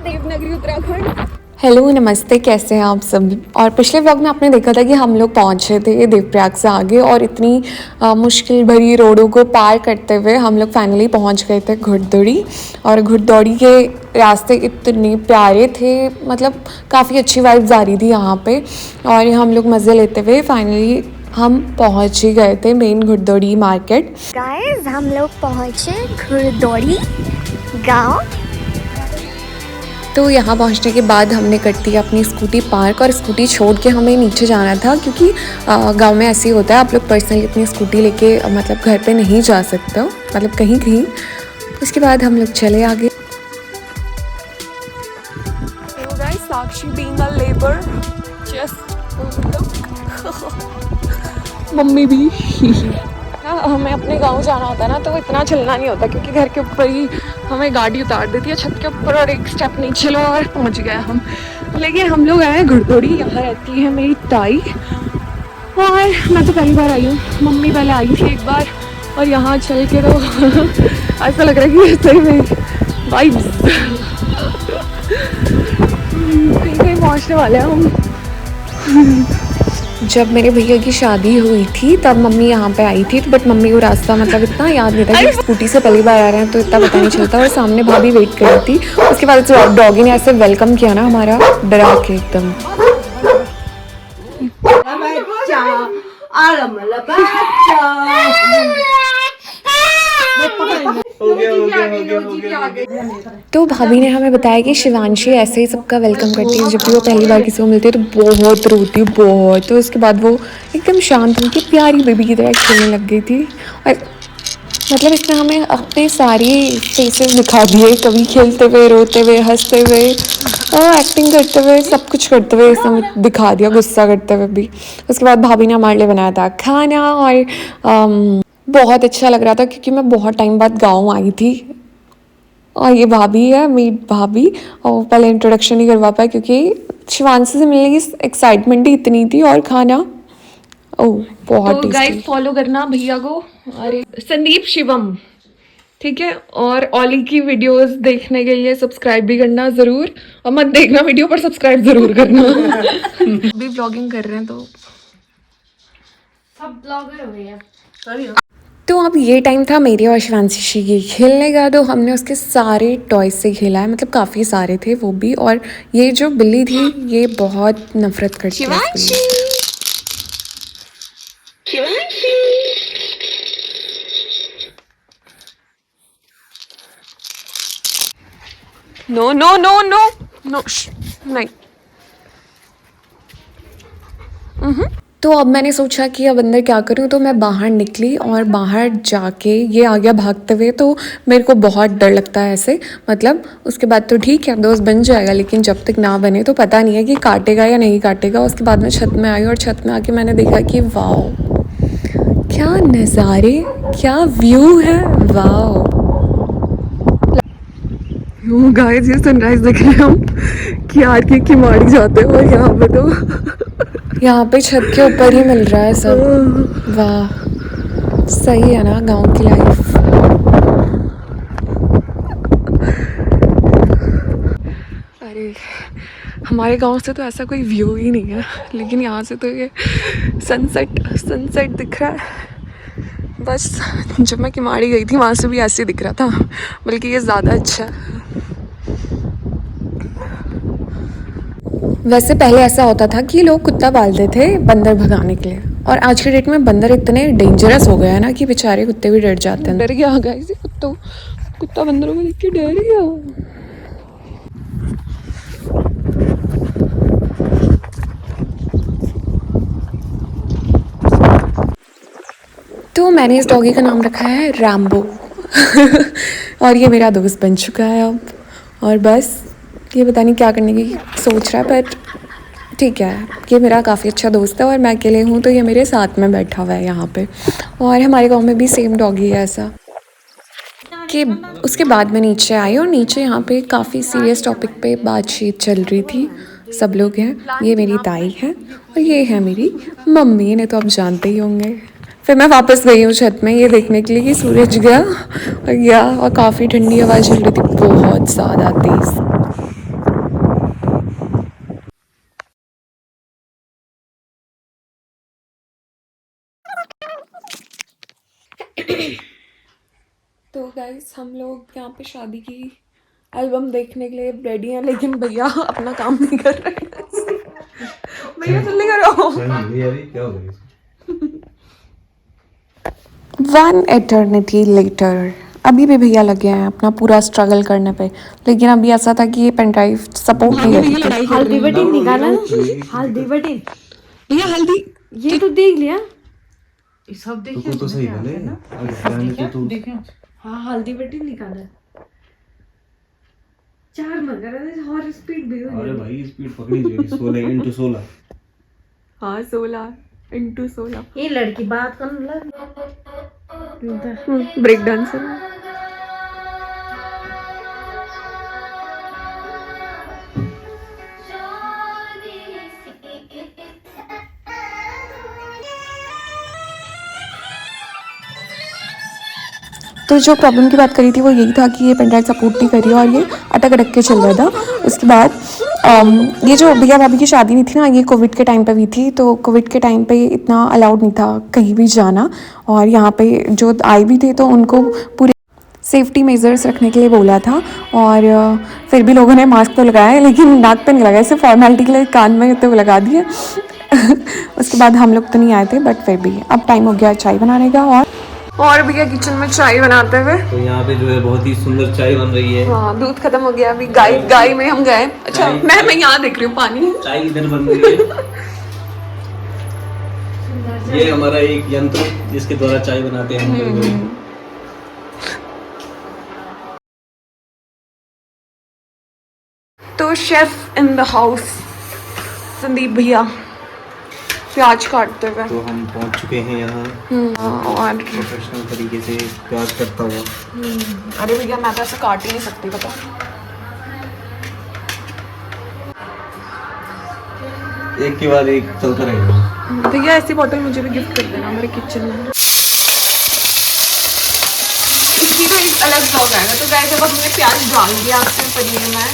Devanagari Uttarakhand. Hello नमस्ते, कैसे हैं आप सब। और पिछले व्लॉग में आपने देखा था कि हम लोग पहुंचे थे देवप्रयाग से आगे और इतनी मुश्किल भरी रोडों को पार करते हुए हम लोग फाइनली पहुंच गए थे घुड़दौड़ी। और घुड़दौड़ी के रास्ते इतने प्यारे थे, मतलब काफ़ी अच्छी वाइब्स आ रही थी यहाँ पे। और हम लोग मज़े लेते हुए फाइनली हम पहुँच ही गए थे मेन घुड़दौड़ी मार्केट। गाइस हम लोग पहुँचे घुड़दौड़ी गांव। तो यहाँ पहुँचने के बाद हमने कर दी अपनी स्कूटी पार्क और स्कूटी छोड़ के हमें नीचे जाना था, क्योंकि गांव में ऐसे ही होता है, आप लोग पर्सनली अपनी स्कूटी लेके मतलब घर पे नहीं जा सकते हो, मतलब कहीं कहीं। उसके बाद हम लोग चले आगे। साक्षी बीइंग अ लेबर, मम्मी भी हमें अपने गांव जाना होता है ना, तो इतना चलना नहीं होता, क्योंकि घर के ऊपर ही हमें गाड़ी उतार देती है छत के ऊपर और एक स्टेप नीचे लो और पहुंच गए हम। लेकिन हम लोग आए घुड़दौड़ी, यहाँ रहती है मेरी ताई और मैं तो पहली बार आई हूँ। मम्मी पहले आई थी एक बार और यहाँ चल के तो ऐसा लग रहा है कि सही में वाइब्स कहीं कहीं पहुँचने वाले हैं हम। जब मेरे भैया की शादी हुई थी तब मम्मी यहाँ पे आई थी, बट मम्मी को रास्ता मतलब इतना याद नहीं था, कि स्कूटी से पहली बार आ रहे हैं तो इतना पता नहीं चलता। और सामने भाभी वेट कर रही थी। उसके बाद डॉगी ने ऐसे वेलकम किया ना हमारा, डरा के एकदम। तो भाभी ने हमें बताया कि शिवांशी ऐसे ही सबका वेलकम करती है, जब भी वो पहली बार किसी को मिलती है तो बहुत रोती बहुत। तो उसके बाद वो एकदम शांत होकर प्यारी बेबी की तरह खेलने लग गई थी। और मतलब इसने हमें अपने सारी फेसेस दिखा दिए, कभी खेलते हुए, रोते हुए, हंसते हुए और एक्टिंग करते हुए, सब कुछ करते हुए इसने दिखा दिया, गुस्सा करते हुए भी। उसके बाद भाभी ने हमारे लिए बनाया था खाना और बहुत अच्छा लग रहा था, क्योंकि मैं बहुत टाइम बाद गाँव आई थी। और ये भाभी है मेरी भाभी, और पहले इंट्रोडक्शन नहीं करवा पाया क्योंकि शिवांशी से मिलने की एक्साइटमेंट ही इतनी थी। और खाना ओह बहुत तो गाइस फॉलो करना भैया को, अरे संदीप शिवम, ठीक है। और ओली की वीडियोस देखने के लिए सब्सक्राइब भी करना जरूर, और मत देखना वीडियो पर सब्सक्राइब जरूर करना। भी ब्लॉगिंग कर रहे हैं तो सब ब्लॉगर हो गए हैं। तो अब ये टाइम था मेरे और शिवांशी के खेलने का। तो हमने उसके सारे टॉयज से खेला है, मतलब काफ़ी सारे थे वो भी। और ये जो बिल्ली थी ये बहुत नफरत करती है। No no no no no नहीं। तो अब मैंने सोचा कि अब अंदर क्या करूं, तो मैं बाहर निकली और बाहर जाके ये आ गया भागते हुए। तो मेरे को बहुत डर लगता है ऐसे, मतलब उसके बाद तो ठीक है दोस्त बन जाएगा, लेकिन जब तक ना बने तो पता नहीं है कि काटेगा या नहीं काटेगा। उसके बाद मैं छत में आई और छत में आके मैंने देखा कि वाओ क्या नज़ारे, क्या व्यू है, वाओ। गाइस ये सनराइज देख रहे हैं हम कि आर के किमाड़ी जाते हैं, और यहाँ पे तो यहाँ पे छत के ऊपर ही मिल रहा है सब। वाह सही है ना गांव की लाइफ। अरे हमारे गांव से तो ऐसा कोई व्यू ही नहीं है, लेकिन यहाँ से तो ये सनसेट दिख रहा है। बस जब मैं किमाड़ी गई थी वहाँ से भी ऐसे दिख रहा था, बल्कि ये ज़्यादा अच्छा है। वैसे पहले ऐसा होता था कि लोग कुत्ता पालते थे बंदर भगाने के लिए, और आज के डेट में बंदर इतने डेंजरस हो गए हैं ना कि बेचारे कुत्ते भी डर जाते हैं। डर गया गाइस, कुत्ता बंदरों को देख के डर गया। तो मैंने इस डॉगी का नाम रखा है रैम्बो और ये मेरा दोस्त बन चुका है अब। और बस ये पता नहीं क्या करने की सोच रहा है, बट ठीक है, ये मेरा काफ़ी अच्छा दोस्त है और मैं अकेले हूँ तो ये मेरे साथ में बैठा हुआ है यहाँ पे। और हमारे गांव में भी सेम डॉगी है ऐसा। कि उसके बाद मैं नीचे आई और नीचे यहाँ पे काफ़ी सीरियस टॉपिक पे बातचीत चल रही थी। सब लोग हैं, ये मेरी ताई है और ये है मेरी मम्मी, इन्हें तो आप जानते ही होंगे। फिर मैं वापस गई हूँ छत में ये देखने के लिए कि सूरज गया और काफ़ी ठंडी हवा चल रही थी, बहुत ज़्यादा तेज़। तो गाइस हम लोग यहाँ पे शादी की एल्बम देखने के लिए रेडी हैं, लेकिन भैया अपना काम नहीं कर रहे हैं। भैया जल्दी करो। क्या हो गया? वन एटर्निटी लेटर अभी भी भैया लगे हैं अपना पूरा स्ट्रगल करने पे, लेकिन अभी ऐसा था कि ये पेन ड्राइव सपोर्ट नहीं कर रही थी। हल्दी बटन निकाला, हल्दी बटन भैया हल्दी ये तो देख लिया। सब तो सही है ना? हाँ हल्दी बटन निकाला। 4 मगर और स्पीड भी हो अरे भाई स्पीड पकड़ी चाहिए 16x16। हाँ 16x16 ये लड़की बात कर लग ब्रेक डांसर। तो जो प्रॉब्लम की बात करी थी वो यही था कि ये पेन ड्राइव सपोर्ट नहीं कर रही और ये अटक अटक के चल रहा था। उसके बाद ये जो भैया भाभी की शादी नहीं थी ना, ये कोविड के टाइम पे हुई थी, तो कोविड के टाइम पे इतना अलाउड नहीं था कहीं भी जाना, और यहाँ पे जो आए भी थे तो उनको पूरे सेफ्टी मेजर्स रखने के लिए बोला था, और फिर भी लोगों ने मास्क तो लगाया है, लेकिन नाक पे नहीं लगाया, सिर्फ फॉर्मेलिटी के लिए कान में तो लगा दिए। उसके बाद हम लोग तो नहीं आए थे, बट फिर भी अब टाइम हो गया चाय बनाने का। और भैया किचन में चाय बनाते हुए, तो यहाँ पे जो है बहुत ही सुंदर चाय बन रही है। हाँ दूध खत्म हो गया, अभी गाय में हम गए। अच्छा मैं यहाँ देख रही हूँ पानी। चाय इधर बन रही है। ये हमारा एक यंत्र जिसके द्वारा चाय बनाते हैं हम कभी-कभी। तो chef in the house Sandeep भैया प्याज काटते हुए। तो हम पहुंच चुके हैं यहाँ और प्रोफेशनल तरीके से प्याज कटता हुआ। अरे भैया मैं तो ऐसे काट ही नहीं सकती, पता। एक के बाद एक चलता रहेगा। भैया ऐसी बोतल मुझे भी गिफ्ट कर देना मेरे किचन में। इसकी तो एक अलग ब्लॉग आएगा। तो गाइस जब हमने प्याज डाल दिया आपसे पनीर में,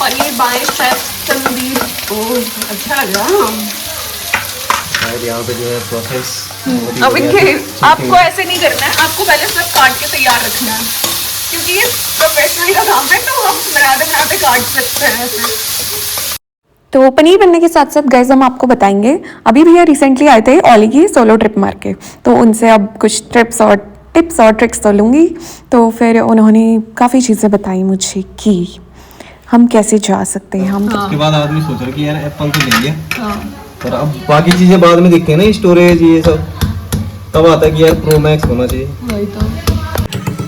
पनीर बाय शेफ संदीप। ओह अच्छा लग रहा है। शायद यहाँ पे जो है प्रोसेस अब इनके आपको ऐसे नहीं करना है, आपको पहले सब काट के तैयार रखना है, क्योंकि ये प्रोफेशनल का काम है, तो हम बनाते काट सकते हैं ऐसे। तो पनीर बनने के साथ साथ गाइस हम आपको बताएंगे, अभी भैया रिसेंटली आए थे ओली की सोलो ट्रिप मार के, तो उनसे अब कुछ टिप्स और ट्रिक्स तो लूँगी। तो फिर उन्होंने काफ़ी चीज़ें बताई मुझे कि हम कैसे जा सकते हैं। हम उसके बाद आदमी सोच रहा है कि यार एप्पल तो लेंगे, और अब बाकी चीजें बाद में दिखती है ना, स्टोरेज ये सब, तब आता है कि यार प्रो मैक्स होना चाहिए।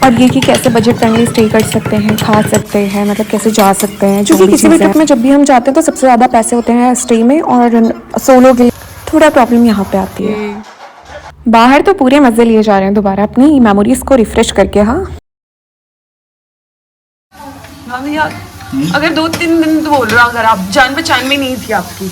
और ये कि कैसे बजट फ्रेंडली स्टे कर सकते हैं, खा सकते हैं, मतलब कैसे जा सकते हैं। क्योंकि किसी भी ट्रिप में जब भी हम जाते हैं तो सबसे ज़्यादा पैसे होते हैं स्टे में, और सोलो के लिए थोड़ा प्रॉब्लम यहाँ पे आती है। बाहर तो पूरे मज़े लिए जा रहे हैं दोबारा अपनी मेमोरीज को रिफ्रेश करके। हाँ भैया अगर 2-3 दिन तो बोल रहा, अगर आप जान पहचान में नहीं थी आपकी,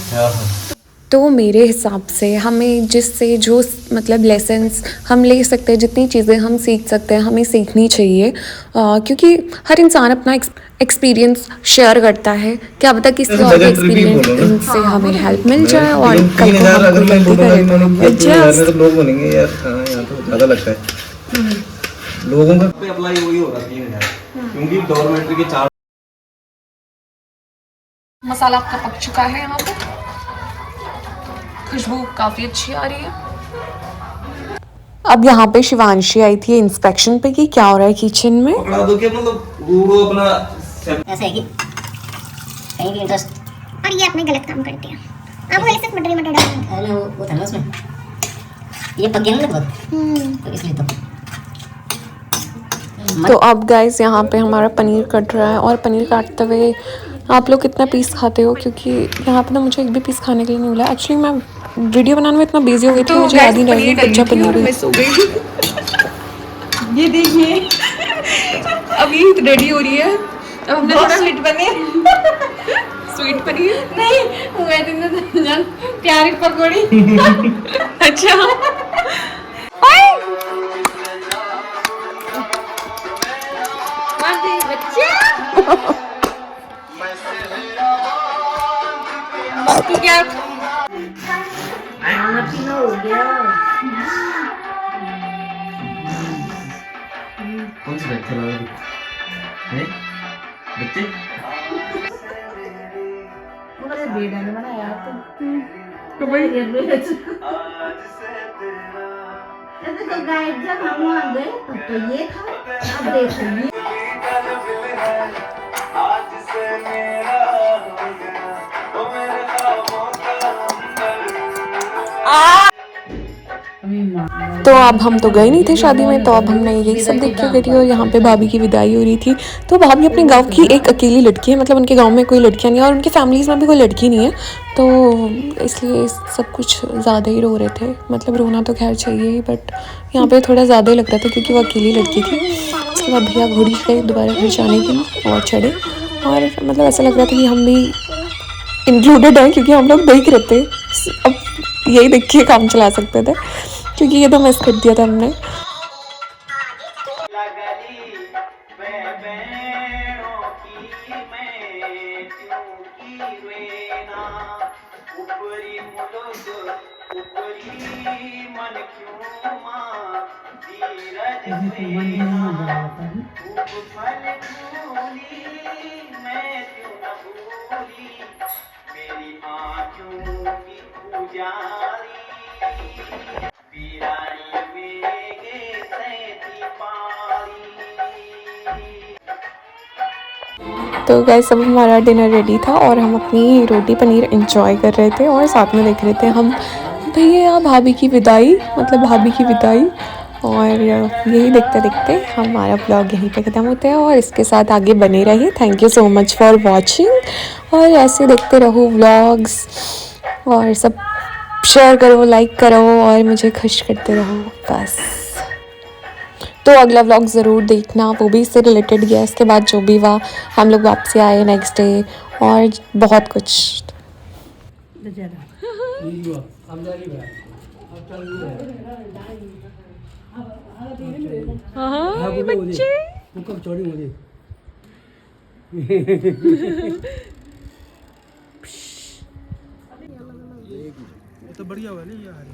तो मेरे हिसाब से हमें जिससे जो मतलब लेसन्स हम ले सकते हैं, जितनी चीज़ें हम सीख सकते हैं हमें सीखनी चाहिए, क्योंकि हर इंसान अपना एक्सपीरियंस शेयर करता है। क्या पता किसी और के एक्सपीरियंस से हमें हेल्प मिल जाए और कल को हम गलती करें तो लोग बोलेंगे यार यहाँ तो ज़्यादा लगता है। लोगों का पे अप्लाई वही होगा 3000, क्योंकि गवर्नमेंट के 4। मसाला आपका पक चुका है, यहाँ पे खुशबू काफ़ी अच्छी आ रही है। अब यहाँ पे शिवांशी आई थी इंस्पेक्शन पे कि क्या हो रहा है किचन में। पकड़ा दो कि मतलब वो अपना ऐसा है कि कहीं भी इंटरेस्ट, और ये अपने गलत काम करते हैं। अब वो ऐसे मटर डालते अरे वो था ना उसमें, ये पक गया ना बहुत, तो इसलिए तो अब गाइस यहाँ पे हमारा पनीर कट रहा है, और पनीर काटते हुए आप लोग कितना पीस खाते हो, क्योंकि यहाँ पे ना मुझे एक भी पीस खाने के लिए नहीं मिला। एक्चुअली मैं वीडियो बनाने में इतना बिजी हो गई थी, मुझे याद ही नहीं रही कच्चा पनीर मिस हो गई। ये देखिए अभी रेडी हो रही है, अब हमने थोड़ा स्वीट पनीर नहीं हुए दिन जान प्यारी पकौड़ी। अच्छा बच्चा क्या खाना पीना हो गया। आराम से बैठे रहो हैं बच्चे। तो भाई तो गाइड जब हम वहाँ गए तो ये था, अब देखो ये तो अब हम तो गए नहीं थे शादी में, तो अब हमने यही सब देख के करी और यहाँ पे भाभी की विदाई हो रही थी। तो भाभी अपने गांव की एक अकेली लड़की है, मतलब उनके गांव में कोई लड़कियाँ नहीं है और उनकी फैमिलीज़ में भी कोई लड़की नहीं है, तो इसलिए सब कुछ ज़्यादा ही रो रहे थे। मतलब रोना तो खैर चाहिए ही, बट यहाँ पे थोड़ा ज़्यादा ही लग रहा था क्योंकि वो अकेली लड़की थी। उसके बाद भैया घोड़ी गए दोबारा घर जाने के लिए और चढ़े, और मतलब ऐसा लग रहा था कि हम भी इंक्लूडेड हैं क्योंकि हम लोग देख रहे थे। अब यही देख के काम चला सकते थे क्योंकि ये तो मिस कर दिया था हमने। तो गाइस सब हमारा डिनर रेडी था और हम अपनी रोटी पनीर एंजॉय कर रहे थे और साथ में देख रहे थे हम भैया भाभी की विदाई, मतलब भाभी की विदाई। और यही देखते देखते हमारा ब्लॉग यहीं पे ख़त्म होता है और इसके साथ आगे बने रहिए। Thank you so much for watching और ऐसे देखते रहो व्लॉग्स और सब शेयर करो, लाइक करो और मुझे खुश करते रहो बस। तो अगला व्लॉग ज़रूर देखना, वो भी इससे रिलेटेड ही है। इसके बाद जो भी हुआ, हम लोग वापसी आए नेक्स्ट डे और बहुत कुछ। हाँ बच्चे तो बढ़िया हुआ नहीं यार।